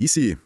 E se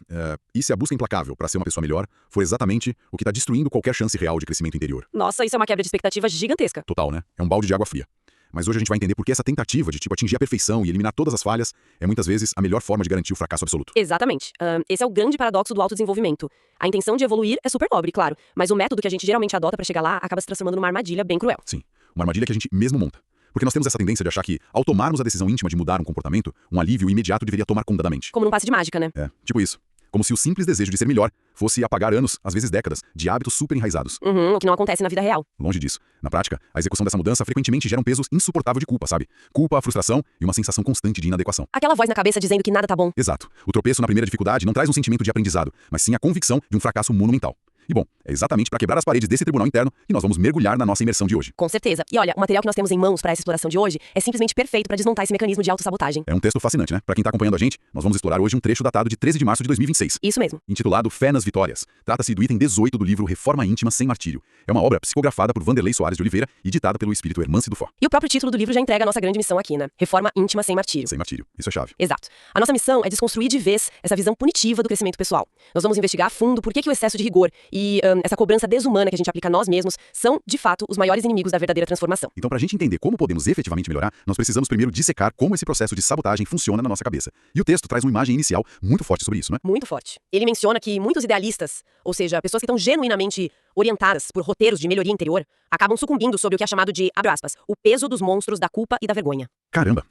a busca implacável para ser uma pessoa melhor for exatamente o que está destruindo qualquer chance real de crescimento interior? Nossa, isso é uma quebra de expectativa gigantesca. Total, né? É um balde de água fria. Mas hoje a gente vai entender por que essa tentativa de, atingir a perfeição e eliminar todas as falhas é muitas vezes a melhor forma de garantir o fracasso absoluto. Exatamente. Esse é o grande paradoxo do autodesenvolvimento. A intenção de evoluir é super nobre, claro, mas o método que a gente geralmente adota para chegar lá acaba se transformando numa armadilha bem cruel. Sim, uma armadilha que a gente mesmo monta. Porque nós temos essa tendência de achar que, ao tomarmos a decisão íntima de mudar um comportamento, um alívio imediato deveria tomar conta da mente. Como num passe de mágica, né? É, tipo isso. Como se o simples desejo de ser melhor fosse apagar anos, às vezes décadas, de hábitos super enraizados. O que não acontece na vida real. Longe disso. Na prática, a execução dessa mudança frequentemente gera um peso insuportável de culpa, sabe? Culpa, frustração e uma sensação constante de inadequação. Aquela voz na cabeça dizendo que nada tá bom. Exato. O tropeço na primeira dificuldade não traz um sentimento de aprendizado, mas sim a convicção de um fracasso monumental. E bom, é exatamente para quebrar as paredes desse tribunal interno que nós vamos mergulhar na nossa imersão de hoje. Com certeza. E olha, o material que nós temos em mãos para essa exploração de hoje é simplesmente perfeito para desmontar esse mecanismo de autossabotagem. É um texto fascinante, né? Para quem tá acompanhando a gente, nós vamos explorar hoje um trecho datado de 13 de março de 2026. Isso mesmo. Intitulado Fé nas Vitórias. Trata-se do item 18 do livro Reforma Íntima Sem Martírio. É uma obra psicografada por Vanderlei Soares de Oliveira e ditada pelo espírito Hermance Dufour. E o próprio título do livro já entrega a nossa grande missão aqui, né? Reforma íntima sem martírio. Sem martírio. Isso é chave. Exato. A nossa missão é desconstruir de vez essa visão punitiva do crescimento pessoal. Nós vamos investigar a fundo por que o excesso de rigor e essa cobrança desumana que a gente aplica a nós mesmos são, de fato, os maiores inimigos da verdadeira transformação. Então, pra gente entender como podemos efetivamente melhorar, nós precisamos primeiro dissecar como esse processo de sabotagem funciona na nossa cabeça. E o texto traz uma imagem inicial muito forte sobre isso, né? Muito forte. Ele menciona que muitos idealistas, ou seja, pessoas que estão genuinamente orientadas por roteiros de melhoria interior, acabam sucumbindo sob o que é chamado de, abre aspas, o peso dos monstros da culpa e da vergonha. Caramba!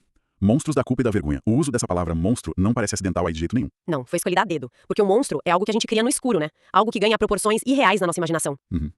Monstros da culpa e da vergonha. O uso dessa palavra monstro não parece acidental aí de jeito nenhum. Não, foi escolhida a dedo. Porque o monstro é algo que a gente cria no escuro, né? Algo que ganha proporções irreais na nossa imaginação.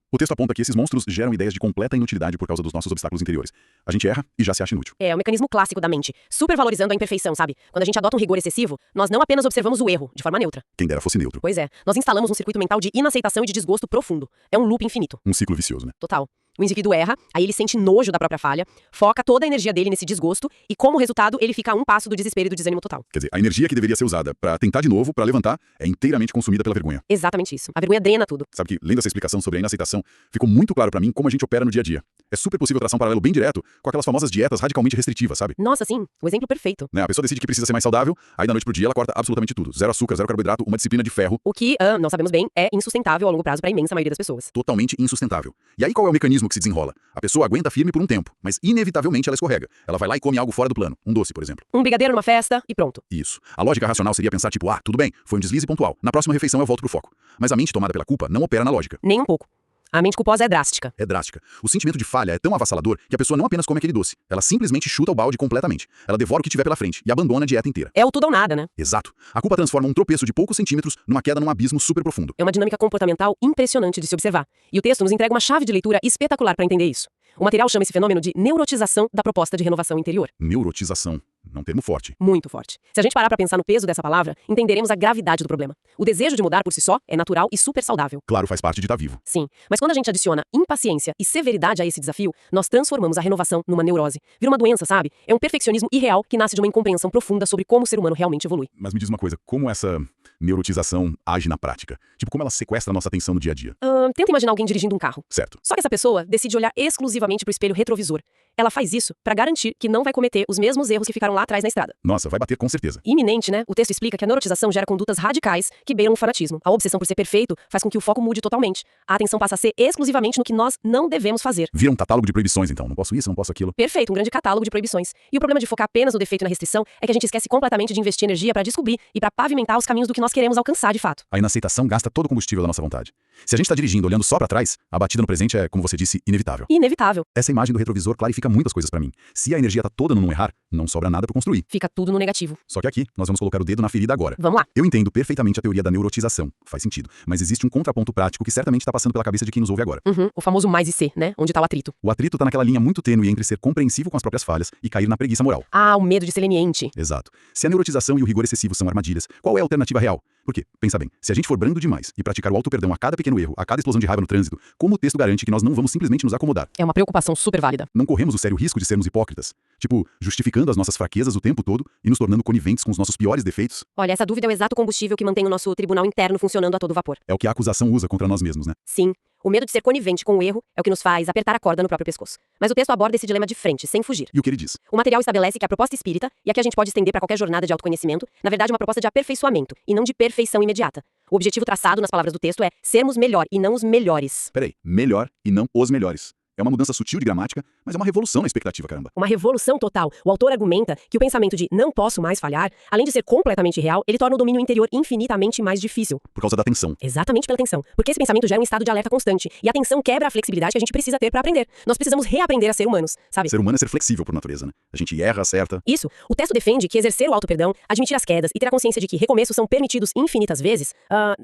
O texto aponta que esses monstros geram ideias de completa inutilidade por causa dos nossos obstáculos interiores. A gente erra e já se acha inútil. É o mecanismo clássico da mente, supervalorizando a imperfeição, sabe? Quando a gente adota um rigor excessivo, nós não apenas observamos o erro, de forma neutra. Quem dera fosse neutro. Pois é, nós instalamos um circuito mental de inaceitação e de desgosto profundo. É um loop infinito. Um ciclo vicioso, né? Total. O indivíduo erra, aí ele sente nojo da própria falha, foca toda a energia dele nesse desgosto e, como resultado, ele fica a um passo do desespero e do desânimo total. Quer dizer, a energia que deveria ser usada pra tentar de novo, pra levantar, é inteiramente consumida pela vergonha. Exatamente isso. A vergonha drena tudo. Sabe que, lendo essa explicação sobre a inaceitação, ficou muito claro pra mim como a gente opera no dia a dia. É super possível traçar um paralelo bem direto com aquelas famosas dietas radicalmente restritivas, sabe? Nossa, sim. O exemplo perfeito. Né? A pessoa decide que precisa ser mais saudável, aí da noite pro dia ela corta absolutamente tudo. Zero açúcar, zero carboidrato, uma disciplina de ferro. O que, nós sabemos bem, é insustentável a longo prazo pra imensa maioria das pessoas. Totalmente insustentável. E aí qual é o mecanismo que se desenrola? A pessoa aguenta firme por um tempo, mas inevitavelmente ela escorrega. Ela vai lá e come algo fora do plano. Um doce, por exemplo. Um brigadeiro numa festa e pronto. Isso. A lógica racional seria pensar tipo, tudo bem, foi um deslize pontual. Na próxima refeição eu volto pro foco. Mas a mente tomada pela culpa não opera na lógica. Nem um pouco. A mente culposa é drástica. É drástica. O sentimento de falha é tão avassalador que a pessoa não apenas come aquele doce, ela simplesmente chuta o balde completamente. Ela devora o que tiver pela frente e abandona a dieta inteira. É o tudo ou nada, né? Exato. A culpa transforma um tropeço de poucos centímetros numa queda num abismo super profundo. É uma dinâmica comportamental impressionante de se observar. E o texto nos entrega uma chave de leitura espetacular para entender isso. O material chama esse fenômeno de neurotização da proposta de renovação interior. Neurotização. É um termo forte. Muito forte. Se a gente parar pra pensar no peso dessa palavra, entenderemos a gravidade do problema. O desejo de mudar por si só é natural e super saudável. Claro, faz parte de estar vivo. Sim, mas quando a gente adiciona impaciência e severidade a esse desafio, nós transformamos a renovação numa neurose. Vira uma doença, sabe? É um perfeccionismo irreal que nasce de uma incompreensão profunda sobre como o ser humano realmente evolui. Mas me diz uma coisa, como essa neurotização age na prática? Tipo, como ela sequestra a nossa atenção no dia a dia? Tenta imaginar alguém dirigindo um carro. Certo. Só que essa pessoa decide olhar exclusivamente pro espelho retrovisor. Ela faz isso pra garantir que não vai cometer os mesmos erros que ficaram lá atrás na estrada. Nossa, vai bater com certeza. Iminente, né? O texto explica que a neurotização gera condutas radicais que beiram o fanatismo. A obsessão por ser perfeito faz com que o foco mude totalmente. A atenção passa a ser exclusivamente no que nós não devemos fazer. Vira um catálogo de proibições, então. Não posso isso, não posso aquilo. Perfeito, um grande catálogo de proibições. E o problema de focar apenas no defeito e na restrição é que a gente esquece completamente de investir energia pra descobrir e pra pavimentar os caminhos do que nós queremos alcançar de fato. A inaceitação gasta todo o combustível da nossa vontade. Se a gente tá dirigindo olhando só pra trás, a batida no presente é, como você disse, inevitável. Inevitável. Essa imagem do retrovisor clarifica muitas coisas pra mim. Se a energia tá toda no não errar, não sobra nada pra construir. Fica tudo no negativo. Só que aqui, nós vamos colocar o dedo na ferida agora. Vamos lá. Eu entendo perfeitamente a teoria da neurotização. Faz sentido. Mas existe um contraponto prático que certamente tá passando pela cabeça de quem nos ouve agora. O famoso mais e ser, né? Onde tá o atrito. O atrito tá naquela linha muito tênue entre ser compreensivo com as próprias falhas e cair na preguiça moral. Ah, o medo de ser leniente. Exato. Se a neurotização e o rigor excessivo são armadilhas, qual é a alternativa real? Porque, pensa bem, se a gente for brando demais e praticar o auto-perdão a cada pequeno erro, a cada explosão de raiva no trânsito, como o texto garante que nós não vamos simplesmente nos acomodar? É uma preocupação super válida. Não corremos o sério risco de sermos hipócritas? Tipo, justificando as nossas fraquezas o tempo todo e nos tornando coniventes com os nossos piores defeitos? Olha, essa dúvida é o exato combustível que mantém o nosso tribunal interno funcionando a todo vapor. É o que a acusação usa contra nós mesmos, né? Sim. O medo de ser conivente com o erro é o que nos faz apertar a corda no próprio pescoço. Mas o texto aborda esse dilema de frente, sem fugir. E o que ele diz? O material estabelece que a proposta espírita, e a que a gente pode estender para qualquer jornada de autoconhecimento, na verdade é uma proposta de aperfeiçoamento, e não de perfeição imediata. O objetivo traçado nas palavras do texto é sermos melhor e não os melhores. Peraí, melhor e não os melhores. É uma mudança sutil de gramática, mas é uma revolução na expectativa, caramba. Uma revolução total. O autor argumenta que o pensamento de não posso mais falhar, além de ser completamente real, ele torna o domínio interior infinitamente mais difícil. Por causa da tensão. Exatamente pela tensão. Porque esse pensamento gera um estado de alerta constante. E a tensão quebra a flexibilidade que a gente precisa ter para aprender. Nós precisamos reaprender a ser humanos, sabe? Ser humano é ser flexível por natureza, né? A gente erra, acerta. Isso. O texto defende que exercer o auto-perdão, admitir as quedas e ter a consciência de que recomeços são permitidos infinitas vezes,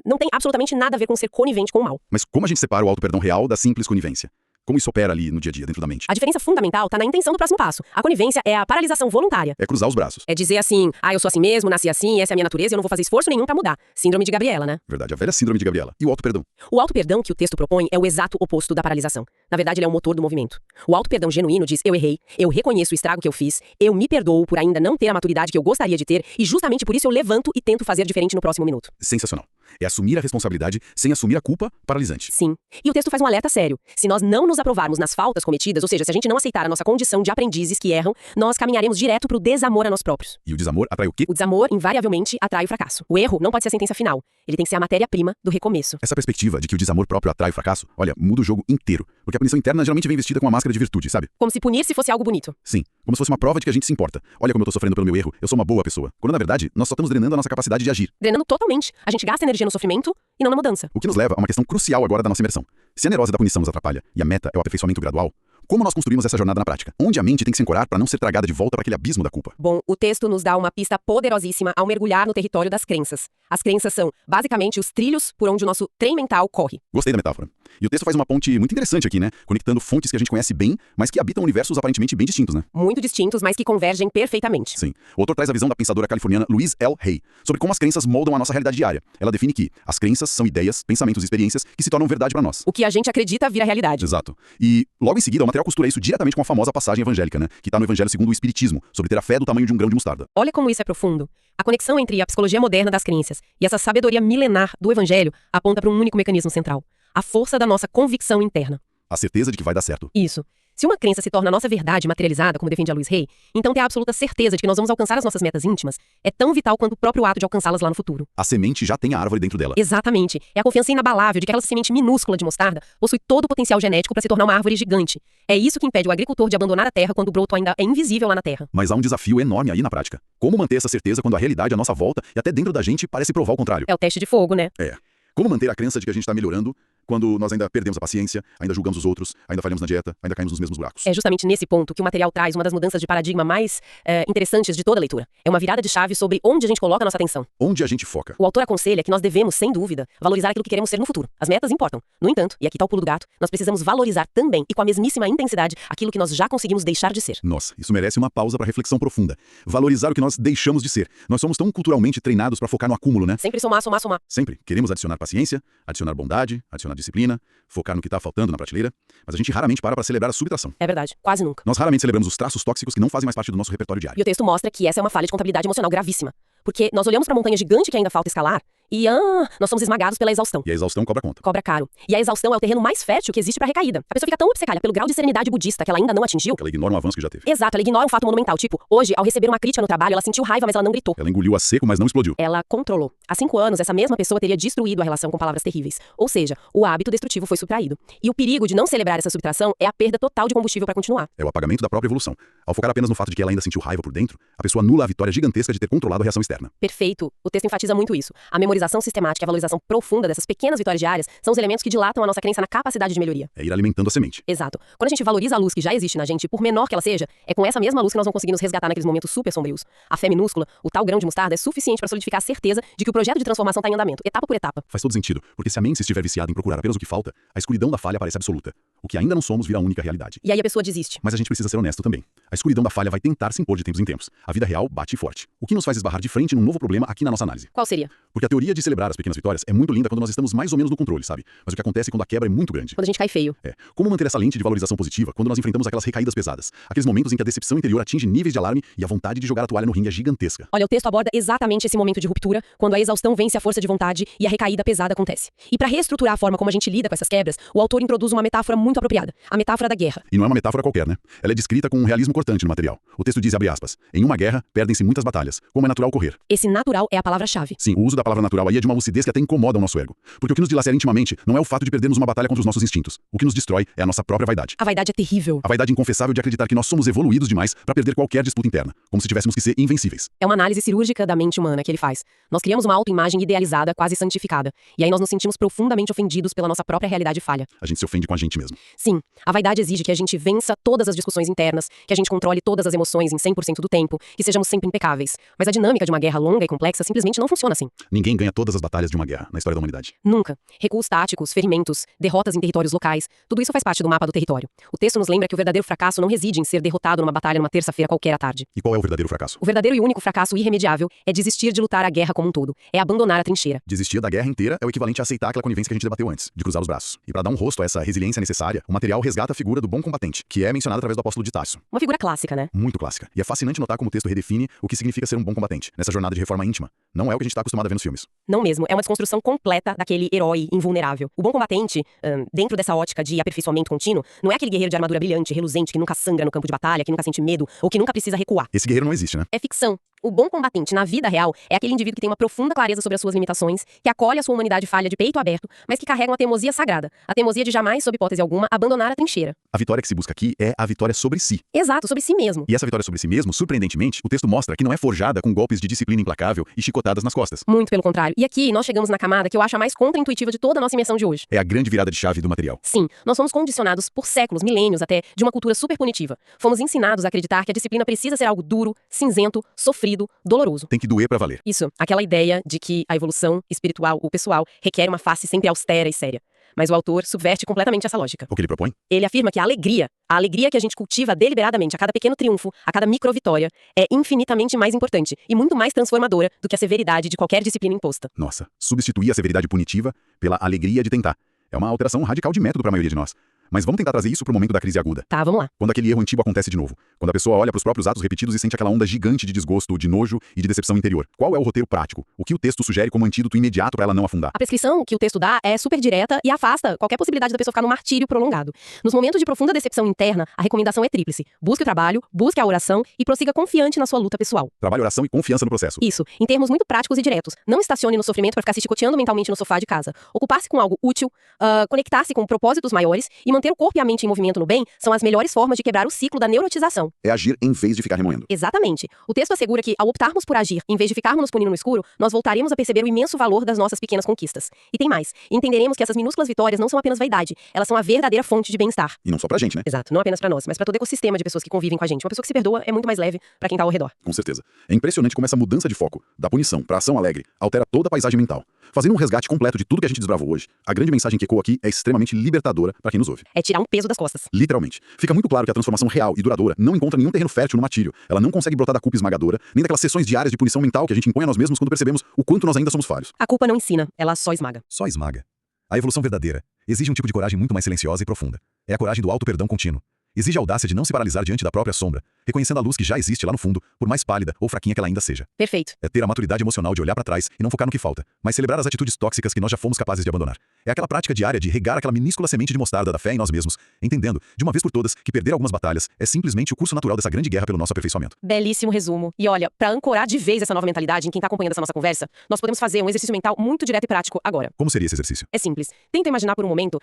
não tem absolutamente nada a ver com ser conivente com o mal. Mas como a gente separa o auto-perdão real da simples conivência? Como isso opera ali no dia a dia, dentro da mente? A diferença fundamental está na intenção do próximo passo. A conivência é a paralisação voluntária. É cruzar os braços. É dizer assim, eu sou assim mesmo, nasci assim, essa é a minha natureza e eu não vou fazer esforço nenhum pra mudar. Síndrome de Gabriela, né? Verdade, a velha síndrome de Gabriela. E o auto-perdão? O auto-perdão que o texto propõe é o exato oposto da paralisação. Na verdade, ele é o motor do movimento. O auto-perdão genuíno diz, eu errei, eu reconheço o estrago que eu fiz, eu me perdoo por ainda não ter a maturidade que eu gostaria de ter e justamente por isso eu levanto e tento fazer diferente no próximo minuto. Sensacional. É assumir a responsabilidade sem assumir a culpa paralisante. Sim. E o texto faz um alerta sério. Se nós não nos aprovarmos nas faltas cometidas, ou seja, se a gente não aceitar a nossa condição de aprendizes que erram, nós caminharemos direto pro desamor a nós próprios. E o desamor atrai o quê? O desamor, invariavelmente, atrai o fracasso. O erro não pode ser a sentença final. Ele tem que ser a matéria-prima do recomeço. Essa perspectiva de que o desamor próprio atrai o fracasso, olha, muda o jogo inteiro. Porque a punição interna geralmente vem vestida com uma máscara de virtude, sabe? Como se punir-se fosse algo bonito. Sim, como se fosse uma prova de que a gente se importa. Olha como eu tô sofrendo pelo meu erro, eu sou uma boa pessoa. Quando na verdade, nós só estamos drenando a nossa capacidade de agir. Drenando totalmente. A gente gasta energia no sofrimento e não na mudança. O que nos leva a uma questão crucial agora da nossa imersão. Se a neurose da punição nos atrapalha e a meta é o aperfeiçoamento gradual, como nós construímos essa jornada na prática? Onde a mente tem que se ancorar para não ser tragada de volta para aquele abismo da culpa? Bom, o texto nos dá uma pista poderosíssima ao mergulhar no território das crenças. As crenças são, basicamente, os trilhos por onde o nosso trem mental corre. Gostei da metáfora. E o texto faz uma ponte muito interessante aqui, né? Conectando fontes que a gente conhece bem, mas que habitam universos aparentemente bem distintos, né? Muito distintos, mas que convergem perfeitamente. Sim. O autor traz a visão da pensadora californiana Louise L. Hay sobre como as crenças moldam a nossa realidade diária. Ela define que as crenças são ideias, pensamentos e experiências que se tornam verdade para nós. O que a gente acredita vira realidade. Exato. E logo em seguida o material costura isso diretamente com a famosa passagem evangélica, né? Que está no Evangelho segundo o Espiritismo, sobre ter a fé do tamanho de um grão de mostarda. Olha como isso é profundo. A conexão entre a psicologia moderna das crenças e essa sabedoria milenar do Evangelho aponta para um único mecanismo central. A força da nossa convicção interna. A certeza de que vai dar certo. Isso. Se uma crença se torna a nossa verdade materializada, como defende a Louise Hay, então ter a absoluta certeza de que nós vamos alcançar as nossas metas íntimas é tão vital quanto o próprio ato de alcançá-las lá no futuro. A semente já tem a árvore dentro dela. Exatamente. É a confiança inabalável de que aquela semente minúscula de mostarda possui todo o potencial genético para se tornar uma árvore gigante. É isso que impede o agricultor de abandonar a terra quando o broto ainda é invisível lá na terra. Mas há um desafio enorme aí na prática. Como manter essa certeza quando a realidade à nossa volta e até dentro da gente parece provar o contrário? É o teste de fogo, né? É. Como manter a crença de que a gente está melhorando quando nós ainda perdemos a paciência, ainda julgamos os outros, ainda falhamos na dieta, ainda caímos nos mesmos buracos? É justamente nesse ponto que o material traz uma das mudanças de paradigma mais interessantes de toda a leitura. É uma virada de chave sobre onde a gente coloca a nossa atenção. Onde a gente foca? O autor aconselha que nós devemos, sem dúvida, valorizar aquilo que queremos ser no futuro. As metas importam. No entanto, e aqui está o pulo do gato, nós precisamos valorizar também e com a mesmíssima intensidade aquilo que nós já conseguimos deixar de ser. Nossa, isso merece uma pausa para reflexão profunda. Valorizar o que nós deixamos de ser. Nós somos tão culturalmente treinados para focar no acúmulo, né? Sempre somar, somar, somar. Sempre. Queremos adicionar paciência, adicionar bondade, adicionar disciplina, focar no que está faltando na prateleira, mas a gente raramente para celebrar a subtração. É verdade, quase nunca. Nós raramente celebramos os traços tóxicos que não fazem mais parte do nosso repertório diário. E o texto mostra que essa é uma falha de contabilidade emocional gravíssima. Porque nós olhamos para a montanha gigante que ainda falta escalar e nós somos esmagados pela exaustão. E a exaustão cobra conta. Cobra caro. E a exaustão é o terreno mais fértil que existe para recaída. A pessoa fica tão obcecada pelo grau de serenidade budista que ela ainda não atingiu. Ela ignora um avanço que já teve. Exato, ela ignora um fato monumental. Tipo, hoje, ao receber uma crítica no trabalho, ela sentiu raiva, mas ela não gritou. Ela engoliu a seco, mas não explodiu. Ela controlou. Há 5 anos, essa mesma pessoa teria destruído a relação com palavras terríveis. Ou seja, o hábito destrutivo foi subtraído. E o perigo de não celebrar essa subtração é a perda total de combustível para continuar. É o apagamento da própria evolução. Ao focar apenas no fato de que ela ainda sentiu raiva por dentro, a pessoa anula a vitória gigantesca de ter controlado a reação externa. Perfeito. O texto enfatiza muito isso. A memorização sistemática e a valorização profunda dessas pequenas vitórias diárias são os elementos que dilatam a nossa crença na capacidade de melhoria. É ir alimentando a semente. Exato. Quando a gente valoriza a luz que já existe na gente, por menor que ela seja, é com essa mesma luz que nós vamos conseguir nos resgatar naqueles momentos super sombrios. A fé minúscula, o tal grão de mostarda, é suficiente para solidificar a certeza de que o projeto de transformação está em andamento, etapa por etapa. Faz todo sentido, porque se a mente estiver viciada em procurar apenas o que falta, a escuridão da falha parece absoluta. O que ainda não somos vira a única realidade. E aí a pessoa desiste. Mas a gente precisa ser honesto também. A escuridão da falha vai tentar se impor de tempos em tempos. A vida real bate forte. O que nos faz esbarrar de frente num novo problema aqui na nossa análise. Qual seria? Porque a teoria de celebrar as pequenas vitórias é muito linda quando nós estamos mais ou menos no controle, sabe? Mas o que acontece quando a quebra é muito grande? Quando a gente cai feio. Como manter essa lente de valorização positiva quando nós enfrentamos aquelas recaídas pesadas? Aqueles momentos em que a decepção interior atinge níveis de alarme e a vontade de jogar a toalha no ringue é gigantesca. Olha, o texto aborda exatamente esse momento de ruptura, quando a exaustão vence a força de vontade e a recaída pesada acontece. E para reestruturar a forma como a gente lida com essas quebras, o autor introduz uma metáfora muito apropriada, a metáfora da guerra. E não é uma metáfora qualquer, né? Ela é descrita com um realismo cortante no material. O texto diz, abre aspas, em uma guerra, perdem-se muitas batalhas, como é natural ocorrer. Esse natural é a palavra-chave. Sim, o uso da palavra natural aí é de uma lucidez que até incomoda o nosso ego. Porque o que nos dilacera intimamente não é o fato de perdermos uma batalha contra os nossos instintos. O que nos destrói é a nossa própria vaidade. A vaidade é terrível. A vaidade inconfessável de acreditar que nós somos evoluídos demais para perder qualquer disputa interna, como se tivéssemos que ser invencíveis. É uma análise cirúrgica da mente humana que ele faz. Nós criamos uma autoimagem idealizada, quase santificada. E aí nós nos sentimos profundamente ofendidos pela nossa própria realidade falha. A gente se ofende com a gente mesmo. Sim, a vaidade exige que a gente vença todas as discussões internas, que a gente controle todas as emoções em 100% do tempo, que sejamos sempre impecáveis. Mas a dinâmica de uma guerra longa e complexa simplesmente não funciona assim. Ninguém ganha todas as batalhas de uma guerra na história da humanidade. Nunca. Recuos táticos, ferimentos, derrotas em territórios locais, tudo isso faz parte do mapa do território. O texto nos lembra que o verdadeiro fracasso não reside em ser derrotado numa batalha numa terça-feira qualquer à tarde. E qual é o verdadeiro fracasso? O verdadeiro e único fracasso irremediável é desistir de lutar a guerra como um todo. É abandonar a trincheira. Desistir da guerra inteira é o equivalente a aceitar aquela conivência que a gente debateu antes, de cruzar os braços. E para dar um rosto a essa resiliência necessária, o material resgata a figura do bom combatente, que é mencionada através do apóstolo de Tarso. Uma figura clássica, né? Muito clássica. E é fascinante notar como o texto redefine o que significa ser um bom combatente, nessa jornada de reforma íntima. Não é o que a gente está acostumado a ver nos filmes. Não mesmo. É uma desconstrução completa daquele herói invulnerável. O bom combatente, dentro dessa ótica de aperfeiçoamento contínuo, não é aquele guerreiro de armadura brilhante, reluzente, que nunca sangra no campo de batalha, que nunca sente medo ou que nunca precisa recuar. Esse guerreiro não existe, né? É ficção. O bom combatente na vida real é aquele indivíduo que tem uma profunda clareza sobre as suas limitações, que acolhe a sua humanidade falha de peito aberto, mas que carrega uma teimosia sagrada. A teimosia de jamais, sob hipótese alguma, abandonar a trincheira. A vitória que se busca aqui é a vitória sobre si. Exato, sobre si mesmo. E essa vitória sobre si mesmo, surpreendentemente, o texto mostra que não é forjada com golpes de disciplina implacável e chicotadas nas costas. Muito pelo contrário. E aqui nós chegamos na camada que eu acho a mais contra-intuitiva de toda a nossa imersão de hoje. É a grande virada de chave do material. Sim, nós fomos condicionados por séculos, milênios até, de uma cultura super punitiva. Fomos ensinados a acreditar que a disciplina precisa ser algo duro, cinzento, sofrido, doloroso. Tem que doer pra valer. Isso, aquela ideia de que a evolução espiritual, o pessoal, requer uma face sempre austera e séria. Mas o autor subverte completamente essa lógica. O que ele propõe? Ele afirma que a alegria que a gente cultiva deliberadamente a cada pequeno triunfo, a cada micro-vitória, é infinitamente mais importante e muito mais transformadora do que a severidade de qualquer disciplina imposta. Nossa, substituir a severidade punitiva pela alegria de tentar. É uma alteração radical de método pra maioria de nós. Mas vamos tentar trazer isso pro momento da crise aguda. Tá, vamos lá. Quando aquele erro antigo acontece de novo. Quando a pessoa olha pros próprios atos repetidos e sente aquela onda gigante de desgosto, de nojo e de decepção interior. Qual é o roteiro prático? O que o texto sugere como antídoto imediato pra ela não afundar? A prescrição que o texto dá é super direta e afasta qualquer possibilidade da pessoa ficar num martírio prolongado. Nos momentos de profunda decepção interna, a recomendação é tríplice. Busque o trabalho, busque a oração e prossiga confiante na sua luta pessoal. Trabalho, oração e confiança no processo. Isso, em termos muito práticos e diretos. Não estacione no sofrimento para ficar se chicoteando mentalmente no sofá de casa. Ocupar-se com algo útil, conectar-se com propósitos maiores e manter o corpo e a mente em movimento no bem são as melhores formas de quebrar o ciclo da neurotização. É agir em vez de ficar remoendo. Exatamente. O texto assegura que, ao optarmos por agir, em vez de ficarmos nos punindo no escuro, nós voltaremos a perceber o imenso valor das nossas pequenas conquistas. E tem mais. Entenderemos que essas minúsculas vitórias não são apenas vaidade, elas são a verdadeira fonte de bem-estar. E não só pra gente, né? Exato, não apenas pra nós, mas pra todo ecossistema de pessoas que convivem com a gente. Uma pessoa que se perdoa é muito mais leve pra quem tá ao redor. Com certeza. É impressionante como essa mudança de foco, da punição pra ação alegre, altera toda a paisagem mental. Fazendo um resgate completo de tudo que a gente desbravou hoje, a grande mensagem que ecoa aqui é extremamente libertadora pra quem nos ouve. É tirar um peso das costas. Literalmente. Fica muito claro que a transformação real e duradoura não encontra nenhum terreno fértil no martírio. Ela não consegue brotar da culpa esmagadora, nem daquelas sessões diárias de punição mental que a gente impõe a nós mesmos quando percebemos o quanto nós ainda somos falhos. A culpa não ensina, ela só esmaga. Só esmaga. A evolução verdadeira exige um tipo de coragem muito mais silenciosa e profunda. É a coragem do auto-perdão contínuo. Exige a audácia de não se paralisar diante da própria sombra, reconhecendo a luz que já existe lá no fundo, por mais pálida ou fraquinha que ela ainda seja. Perfeito. É ter a maturidade emocional de olhar pra trás e não focar no que falta, mas celebrar as atitudes tóxicas que nós já fomos capazes de abandonar. É aquela prática diária de regar aquela minúscula semente de mostarda da fé em nós mesmos, entendendo, de uma vez por todas, que perder algumas batalhas é simplesmente o curso natural dessa grande guerra pelo nosso aperfeiçoamento. Belíssimo resumo. E olha, pra ancorar de vez essa nova mentalidade em quem tá acompanhando essa nossa conversa, nós podemos fazer um exercício mental muito direto e prático agora. Como seria esse exercício? É simples. Tenta imaginar por um momento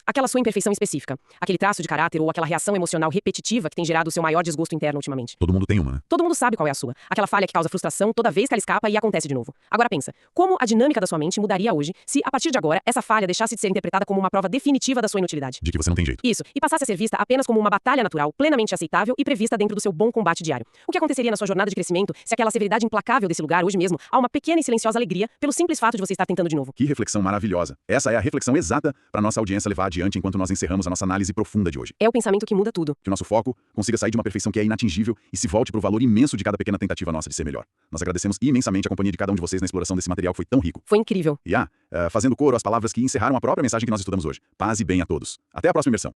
aquela sua imperfeição específica, aquele traço de caráter ou aquela reação emocional repetitiva que tem gerado o seu maior desgosto interno ultimamente. Todo mundo tem uma, né? Todo mundo sabe qual é a sua. Aquela falha que causa frustração toda vez que ela escapa e acontece de novo. Agora pensa, como a dinâmica da sua mente mudaria hoje se, a partir de agora, essa falha batalha deixasse de ser interpretada como uma prova definitiva da sua inutilidade. De que você não tem jeito. Isso, e passasse a ser vista apenas como uma batalha natural, plenamente aceitável e prevista dentro do seu bom combate diário. O que aconteceria na sua jornada de crescimento se aquela severidade implacável desse lugar, hoje mesmo, há uma pequena e silenciosa alegria pelo simples fato de você estar tentando de novo? Que reflexão maravilhosa. Essa é a reflexão exata para nossa audiência levar adiante enquanto nós encerramos a nossa análise profunda de hoje. É o pensamento que muda tudo. Que o nosso foco consiga sair de uma perfeição que é inatingível e se volte para o valor imenso de cada pequena tentativa nossa de ser melhor. Nós agradecemos imensamente a companhia de cada um de vocês na exploração desse material que foi tão rico. Foi incrível. E fazendo coro às palavras que encerraram a própria mensagem que nós estudamos hoje. Paz e bem a todos. Até a próxima imersão.